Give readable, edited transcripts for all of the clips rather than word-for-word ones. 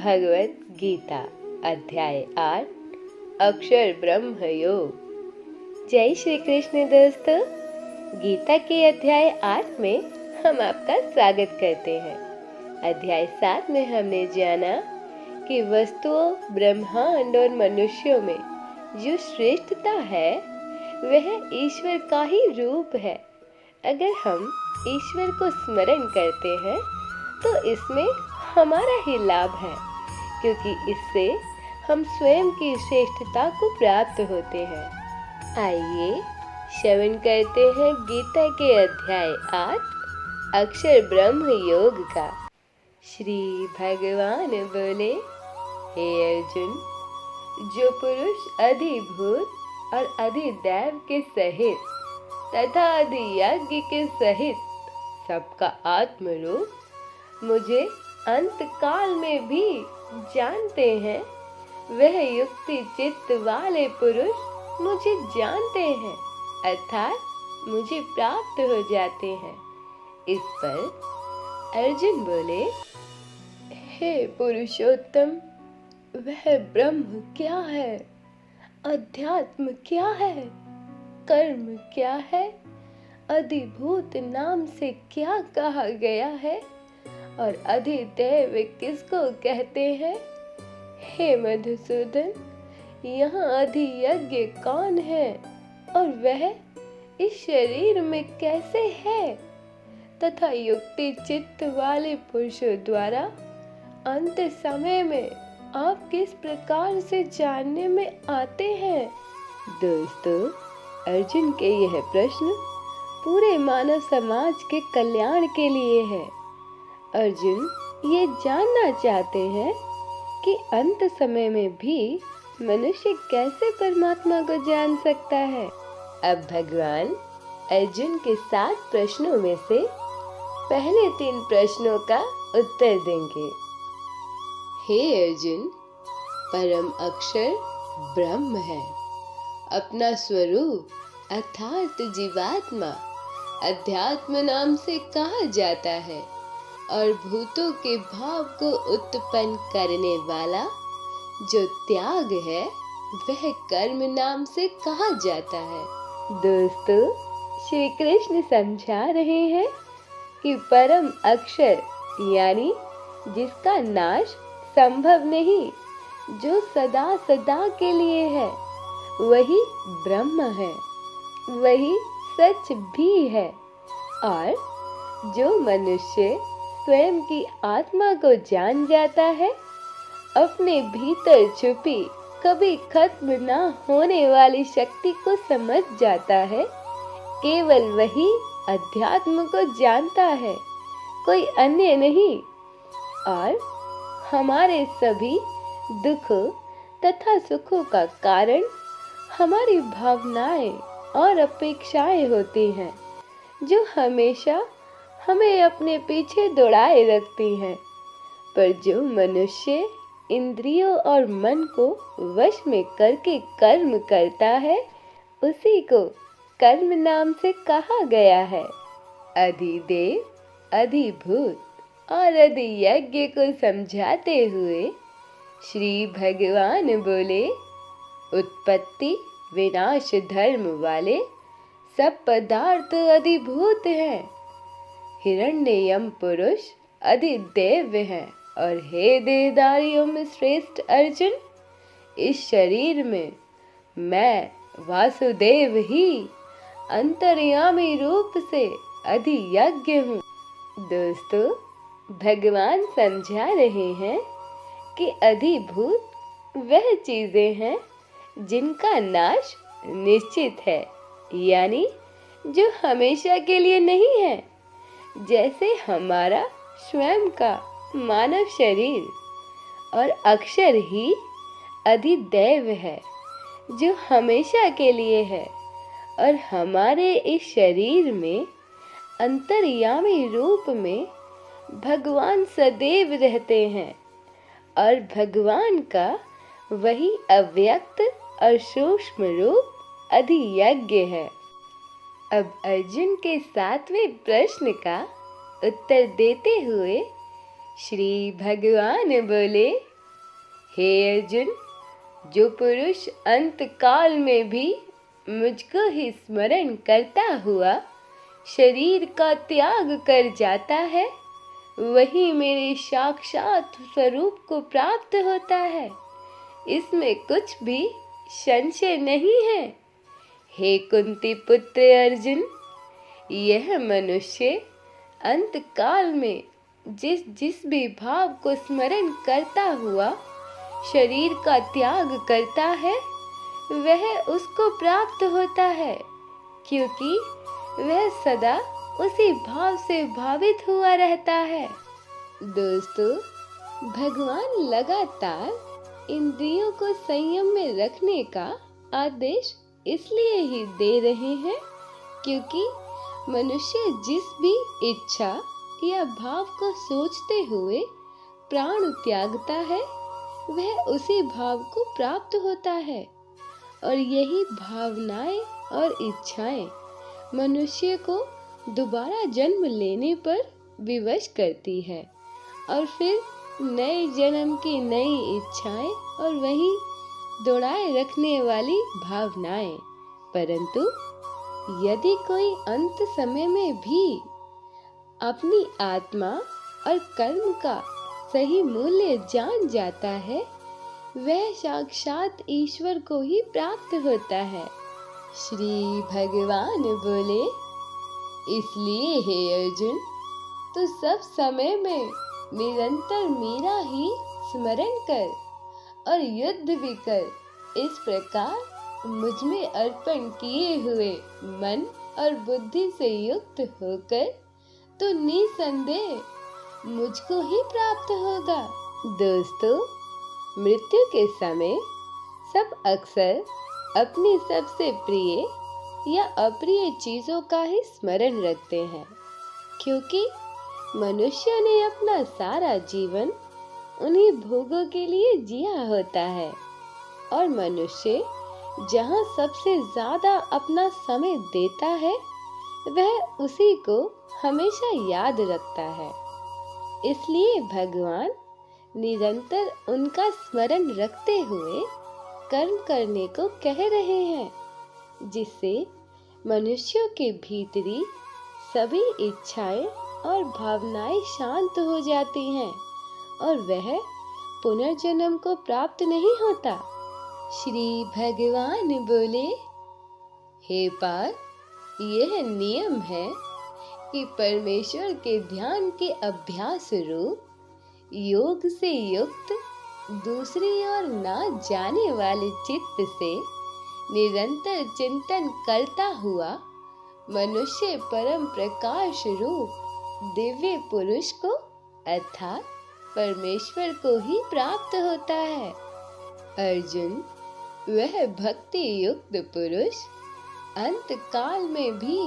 भगवत गीता अध्याय 8 अक्षर ब्रह्म योग। जय श्री कृष्ण दोस्तों, गीता के अध्याय 8 में हम आपका स्वागत करते हैं। अध्याय 7 में हमने जाना कि वस्तुओं, ब्रह्मांड और मनुष्यों में जो श्रेष्ठता है वह ईश्वर का ही रूप है। अगर हम ईश्वर को स्मरण करते हैं तो इसमें हमारा ही लाभ है, क्योंकि इससे हम स्वयं की श्रेष्ठता को प्राप्त होते हैं। आइए श्रवण करते हैं गीता के अध्याय 8 अक्षर ब्रह्म योग का। श्री भगवान बोले, हे अर्जुन, जो पुरुष अधिभूत और अधिदैव के सहित तथा अधियज्ञ के सहित सबका आत्मरूप मुझे अंत काल में भी जानते हैं, वह युक्ति चित्त वाले पुरुष मुझे जानते हैं अर्थात मुझे प्राप्त हो जाते हैं। इस पर अर्जुन बोले, हे पुरुषोत्तम, वह ब्रह्म क्या है, अध्यात्म क्या है, कर्म क्या है, अधिभूत नाम से क्या कहा गया है और अधिदैव किसको कहते हैं? हे मधुसूदन, यहाँ अधियज्ञ कौन है और वह इस शरीर में कैसे है तथा युक्ति चित्त वाले पुरुषों द्वारा अंत समय में आप किस प्रकार से जानने में आते हैं? दोस्तों, अर्जुन के यह प्रश्न पूरे मानव समाज के कल्याण के लिए है। अर्जुन ये जानना चाहते हैं कि अंत समय में भी मनुष्य कैसे परमात्मा को जान सकता है। अब भगवान अर्जुन के 7 प्रश्नों में से पहले 3 प्रश्नों का उत्तर देंगे। हे अर्जुन, परम अक्षर ब्रह्म है। अपना स्वरूप अर्थात जीवात्मा अध्यात्म नाम से कहा जाता है और भूतों के भाव को उत्पन्न करने वाला जो त्याग है वह कर्म नाम से कहा जाता है। दोस्तों, श्री कृष्ण समझा रहे हैं कि परम अक्षर यानी जिसका नाश संभव नहीं, जो सदा सदा के लिए है, वही ब्रह्म है, वही सच भी है। और जो मनुष्य स्वयं की आत्मा को जान जाता है, अपने भीतर छुपी कभी खत्म ना होने वाली शक्ति को समझ जाता है, केवल वही अध्यात्म को जानता है, कोई अन्य नहीं। और हमारे सभी दुखों तथा सुखों का कारण हमारी भावनाएं और अपेक्षाएं होती हैं, जो हमेशा हमें अपने पीछे दौड़ाए रखती हैं। पर जो मनुष्य इंद्रियों और मन को वश में करके कर्म करता है, उसी को कर्म नाम से कहा गया है। अधिदेव, अधिभूत और अधियज्ञ को समझाते हुए श्री भगवान बोले, उत्पत्ति विनाश धर्म वाले सब पदार्थ अधिभूत हैं। हिरण्ययम पुरुष अधिदैव है। और हे देहधारियों में श्रेष्ठ अर्जुन, इस शरीर में मैं वासुदेव ही अंतर्यामी रूप से अधियज्ञ हूँ। दोस्तों, भगवान समझा रहे हैं कि अधिभूत वह चीजें हैं जिनका नाश निश्चित है, यानी जो हमेशा के लिए नहीं है, जैसे हमारा स्वयं का मानव शरीर। और अक्षर ही अधिदैव है, जो हमेशा के लिए है। और हमारे इस शरीर में अंतर्यामी रूप में भगवान सदैव रहते हैं और भगवान का वही अव्यक्त और सूक्ष्म रूप अधियज्ञ है। अब अर्जुन के 7वें प्रश्न का उत्तर देते हुए श्री भगवान बोले, हे अर्जुन, जो पुरुष अंत काल में भी मुझको ही स्मरण करता हुआ शरीर का त्याग कर जाता है, वही मेरे साक्षात स्वरूप को प्राप्त होता है। इसमें कुछ भी संशय नहीं है। हे कुंती पुत्र अर्जुन, यह मनुष्य अंत काल में जिस जिस भी भाव को स्मरण करता हुआ शरीर का त्याग करता है, वह उसको प्राप्त होता है, क्योंकि वह सदा उसी भाव से भावित हुआ रहता है। दोस्तों, भगवान लगातार इंद्रियों को संयम में रखने का आदेश इसलिए ही दे रहे हैं क्योंकि मनुष्य जिस भी इच्छा या भाव को सोचते हुए प्राण त्यागता है, वह उसी भाव को प्राप्त होता है। और यही भावनाएं और इच्छाएं मनुष्य को दोबारा जन्म लेने पर विवश करती है और फिर नए जन्म की नई इच्छाएं और वही दौड़ाए रखने वाली भावनाएं। परंतु यदि कोई अंत समय में भी अपनी आत्मा और कर्म का सही मूल्य जान जाता है, वह साक्षात ईश्वर को ही प्राप्त होता है। श्री भगवान बोले, इसलिए हे अर्जुन, तू सब समय में निरंतर मेरा ही स्मरण कर और युद्ध भी कर। इस प्रकार मुझ में अर्पण किए हुए मन और बुद्धि से युक्त होकर तो निसंदेह मुझको ही प्राप्त होगा। दोस्तों, मृत्यु के समय सब अक्सर अपनी सबसे प्रिय या अप्रिय चीजों का ही स्मरण रखते हैं, क्योंकि मनुष्य ने अपना सारा जीवन उन्हीं भोगों के लिए जिया होता है और मनुष्य जहाँ सबसे ज्यादा अपना समय देता है, वह उसी को हमेशा याद रखता है। इसलिए भगवान निरंतर उनका स्मरण रखते हुए कर्म करने को कह रहे हैं, जिससे मनुष्यों के भीतरी सभी इच्छाएं और भावनाएं शांत हो जाती हैं और वह पुनर्जन्म को प्राप्त नहीं होता। श्री भगवान बोले, हे पार्थ, यह नियम है कि परमेश्वर के ध्यान के अभ्यास रूप योग से युक्त दूसरी ओर ना जाने वाले चित्त से निरंतर चिंतन करता हुआ मनुष्य परम प्रकाश रूप दिव्य पुरुष को अर्थात परमेश्वर को ही प्राप्त होता है। अर्जुन, वह भक्ति युक्त पुरुष अंत काल में भी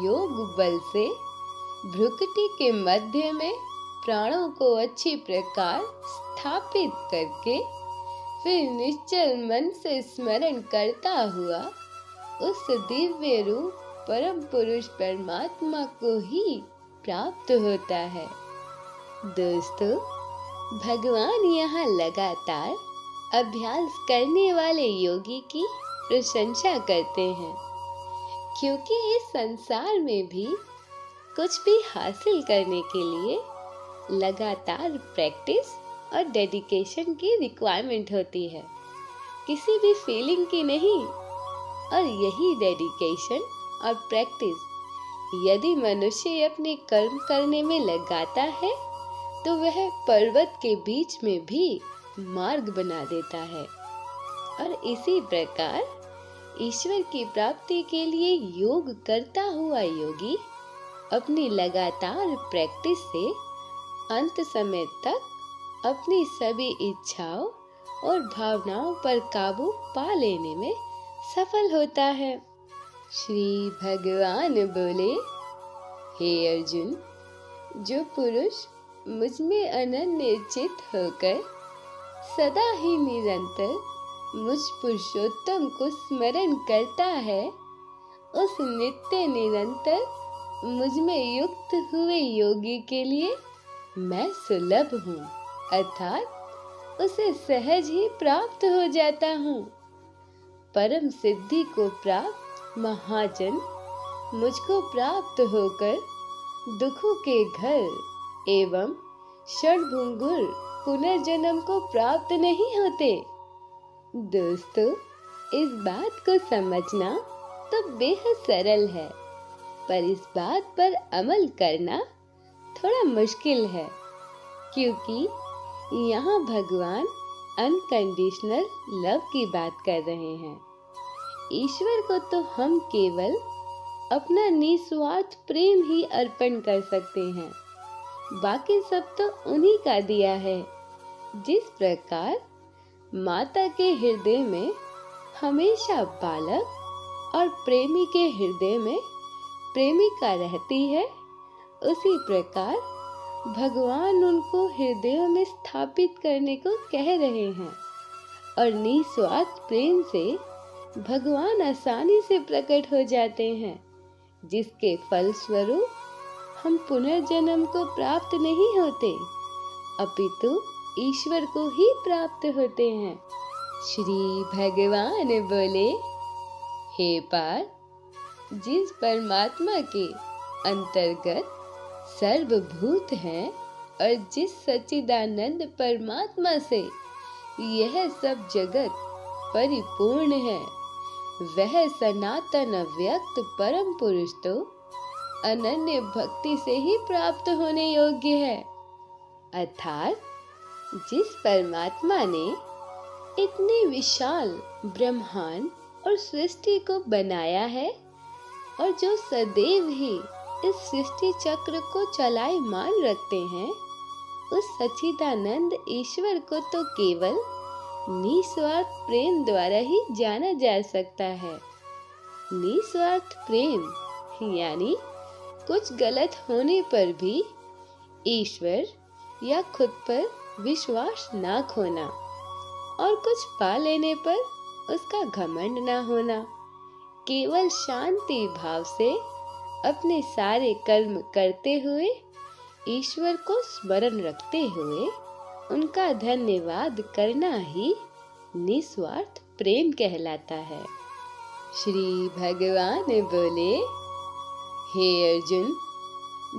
योग बल से भ्रुकुटी के मध्य में प्राणों को अच्छी प्रकार स्थापित करके फिर निश्चल मन से स्मरण करता हुआ उस दिव्य रूप परम पुरुष परमात्मा को ही प्राप्त होता है। दोस्तों, भगवान यहाँ लगातार अभ्यास करने वाले योगी की प्रशंसा करते हैं, क्योंकि इस संसार में भी कुछ भी हासिल करने के लिए लगातार प्रैक्टिस और डेडिकेशन की रिक्वायरमेंट होती है, किसी भी फीलिंग की नहीं। और यही डेडिकेशन और प्रैक्टिस यदि मनुष्य अपने कर्म करने में लगाता है, तो वह पर्वत के बीच में भी मार्ग बना देता है। और इसी प्रकार ईश्वर की प्राप्ति के लिए योग करता हुआ योगी अपनी लगातार प्रैक्टिस से अंत समय तक अपनी सभी इच्छाओं और भावनाओं पर काबू पा लेने में सफल होता है। श्री भगवान बोले, हे अर्जुन, जो पुरुष मुझ में अनन्य चित्त होकर सदा ही निरंतर मुझ पुरुषोत्तम को स्मरण करता है, उस नित्य निरंतर मुझ में युक्त हुए योगी के लिए मैं सुलभ हूँ, अर्थात उसे सहज ही प्राप्त हो जाता हूँ। परम सिद्धि को प्राप्त महाजन मुझको प्राप्त होकर दुखों के घर एवं षड्भंगुर पुनर्जन्म को प्राप्त नहीं होते। दोस्तों, इस बात को समझना तो बेहद सरल है, पर इस बात पर अमल करना थोड़ा मुश्किल है, क्योंकि यहाँ भगवान अनकंडीशनल लव की बात कर रहे हैं। ईश्वर को तो हम केवल अपना निस्वार्थ प्रेम ही अर्पण कर सकते हैं, बाकी सब तो उन्हीं का दिया है। जिस प्रकार माता के हृदय में हमेशा बालक और प्रेमी के हृदय में प्रेमिका रहती है, उसी प्रकार भगवान उनको हृदयों में स्थापित करने को कह रहे हैं और निस्वार्थ प्रेम से भगवान आसानी से प्रकट हो जाते हैं, जिसके फलस्वरूप हम पुनर्जन्म को प्राप्त नहीं होते, अपितु ईश्वर को ही प्राप्त होते हैं। श्री भगवान बोले, हे पार्थ, जिस परमात्मा के अंतर्गत सर्वभूत हैं और जिस सच्चिदानंद परमात्मा से यह सब जगत परिपूर्ण है, वह सनातन व्यक्त परम पुरुष तो अनन्य भक्ति से ही प्राप्त होने योग्य है। अर्थात जिस परमात्मा ने इतने विशाल ब्रह्मांड और सृष्टि को बनाया है और जो सदैव ही इस सृष्टि चक्र को चलायमान रखते हैं, उस सच्चिदानंद ईश्वर को तो केवल निस्वार्थ प्रेम द्वारा ही जाना जा सकता है। निस्वार्थ प्रेम यानी कुछ गलत होने पर भी ईश्वर या खुद पर विश्वास ना खोना और कुछ पा लेने पर उसका घमंड ना होना, केवल शांति भाव से अपने सारे कर्म करते हुए ईश्वर को स्मरण रखते हुए उनका धन्यवाद करना ही निस्वार्थ प्रेम कहलाता है। श्री भगवान बोले, हे अर्जुन,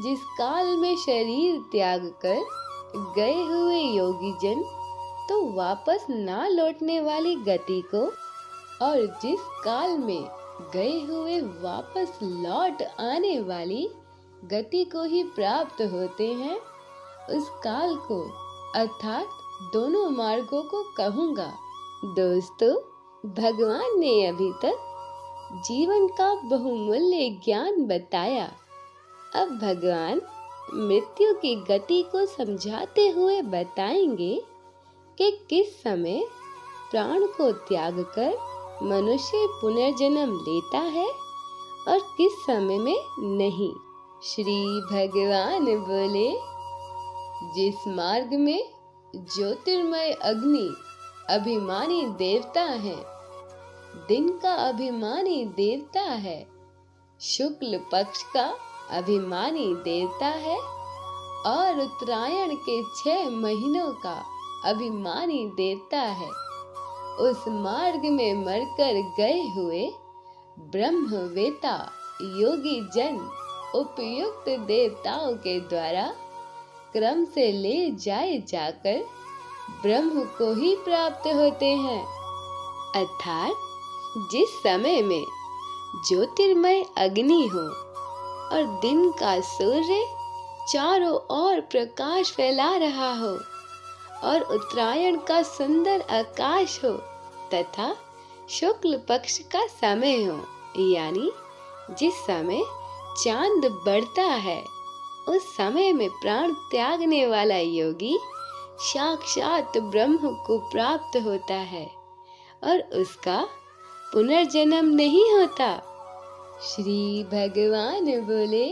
जिस काल में शरीर त्याग कर गए हुए योगी जन तो वापस ना लौटने वाली गति को और जिस काल में गए हुए वापस लौट आने वाली गति को ही प्राप्त होते हैं, उस काल को अर्थात दोनों मार्गों को कहूँगा। दोस्तों, भगवान ने अभी तक जीवन का बहुमूल्य ज्ञान बताया। अब भगवान मृत्यु की गति को समझाते हुए बताएंगे कि किस समय प्राण को त्याग कर मनुष्य पुनर्जन्म लेता है और किस समय में नहीं। श्री भगवान बोले, जिस मार्ग में ज्योतिर्मय अग्नि अभिमानी देवता है, दिन का अभिमानी देवता है, शुक्ल पक्ष का अभिमानी देवता है और उत्तरायण के 6 महीनों का अभिमानी देवता है, उस मार्ग में मरकर गए हुए ब्रह्मवेता योगी जन उपयुक्त देवताओं के द्वारा क्रम से ले जाए जाकर ब्रह्म को ही प्राप्त होते हैं। अर्थात जिस समय में ज्योतिर्मय अग्नि हो और दिन का सूर्य चारों ओर प्रकाश फैला रहा हो और उत्तरायण का सुंदर आकाश हो तथा शुक्ल पक्ष का समय हो, यानी जिस समय चांद बढ़ता है, उस समय में प्राण त्यागने वाला योगी साक्षात ब्रह्म को प्राप्त होता है और उसका पुनर्जन्म नहीं होता। श्री भगवान बोले,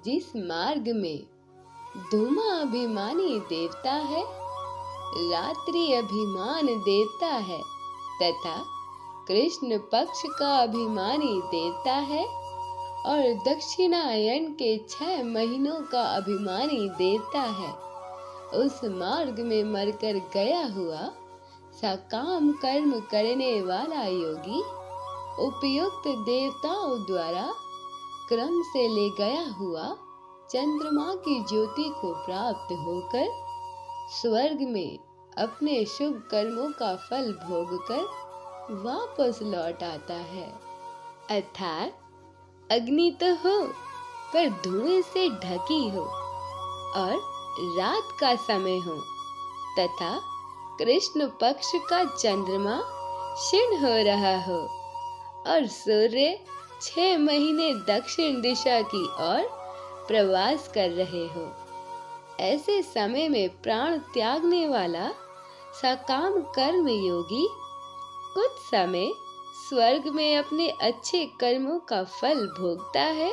जिस मार्ग में धूमा अभिमानी देवता है, रात्रि अभिमान देवता है तथा कृष्ण पक्ष का अभिमानी देवता है और दक्षिणायन के 6 महीनों का अभिमानी देवता है, उस मार्ग में मरकर गया हुआ सकाम कर्म करने वाला योगी उपयुक्त देवताओं द्वारा क्रम से ले गया हुआ चंद्रमा की ज्योति को प्राप्त होकर स्वर्ग में अपने शुभ कर्मों का फल भोगकर वापस लौट आता है। अर्थात अग्नि तो हो पर धुएं से ढकी हो और रात का समय हो तथा कृष्ण पक्ष का चंद्रमा क्षीण हो रहा हो और सूर्य 6 महीने दक्षिण दिशा की ओर प्रवास कर रहे हो। ऐसे समय में प्राण त्यागने वाला सकाम कर्म योगी कुछ समय स्वर्ग में अपने अच्छे कर्मों का फल भोगता है,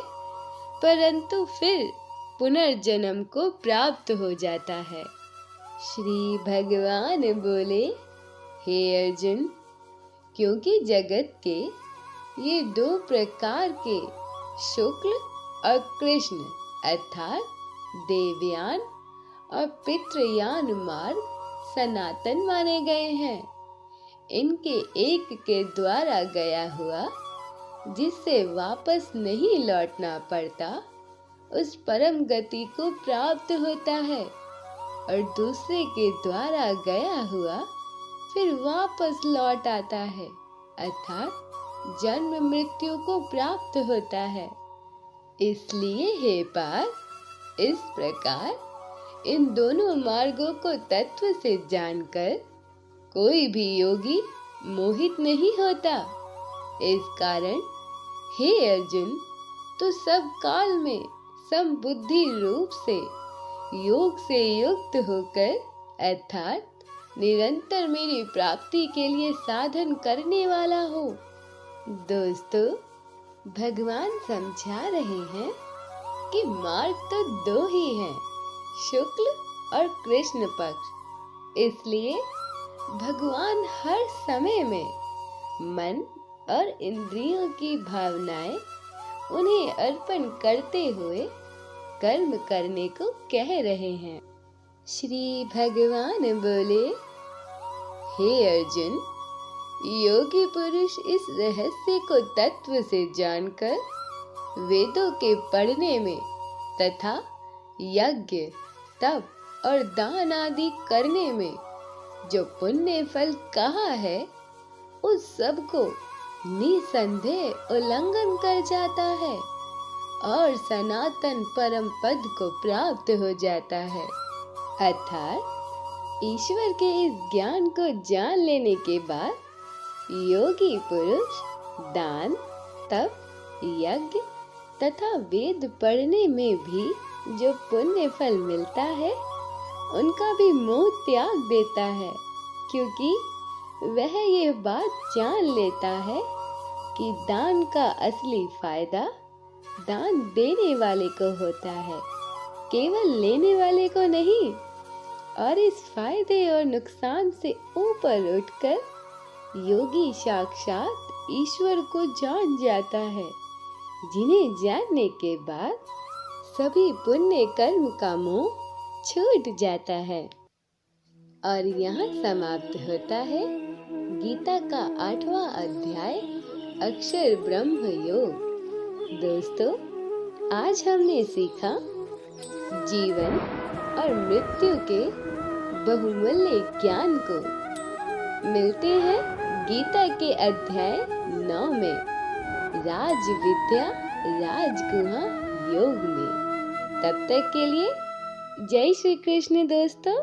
परंतु फिर पुनर्जन्म को प्राप्त हो जाता है। श्री भगवान बोले, हे अर्जुन, क्योंकि जगत के ये 2 प्रकार के शुक्ल और कृष्ण अर्थात देवयान और पितृयान मार्ग सनातन माने गए हैं। इनके एक के द्वारा गया हुआ जिससे वापस नहीं लौटना पड़ता उस परम गति को प्राप्त होता है और दूसरे के द्वारा गया हुआ फिर वापस लौट आता है अर्थात जन्म मृत्यु को प्राप्त होता है। इसलिए हे पार्थ, इस प्रकार इन दोनों मार्गों को तत्व से जानकर कोई भी योगी मोहित नहीं होता। इस कारण हे अर्जुन, तू सब काल में समबुद्धि रूप से योग से युक्त होकर अर्थात निरंतर मेरी प्राप्ति के लिए साधन करने वाला हो। दोस्तों, भगवान समझा रहे हैं कि मार्ग तो 2 ही हैं, शुक्ल और कृष्ण पक्ष। इसलिए भगवान हर समय में मन और इंद्रियों की भावनाएं उन्हें अर्पण करते हुए कर्म करने को कह रहे हैं। श्री भगवान बोले, हे अर्जुन, योगी पुरुष इस रहस्य को तत्व से जानकर वेदों के पढ़ने में तथा यज्ञ, तप और दान आदि करने में जो पुण्य फल कहा है उस सब को निसंदेह उल्लंघन कर जाता है और सनातन परम पद को प्राप्त हो जाता है। अर्थात ईश्वर के इस ज्ञान को जान लेने के बाद योगी पुरुष दान, तप, यज्ञ तथा वेद पढ़ने में भी जो पुण्य फल मिलता है उनका भी मोह त्याग देता है, क्योंकि वह यह बात जान लेता है कि दान का असली फायदा दान देने वाले को होता है, केवल लेने वाले को नहीं। और इस फायदे और नुकसान से ऊपर उठकर योगी साक्षात ईश्वर को जान जाता है, जिन्हें जानने के बाद सभी पुण्य कर्म का मोह छूट जाता है। और यहाँ समाप्त होता है गीता का 8वां अध्याय अक्षर ब्रह्म योग। दोस्तों, आज हमने सीखा जीवन और मृत्यु के बहुमूल्य ज्ञान को। मिलते हैं गीता के अध्याय 9 में राज विद्या राजगुहा योग में। तब तक के लिए जय श्री कृष्ण दोस्तों।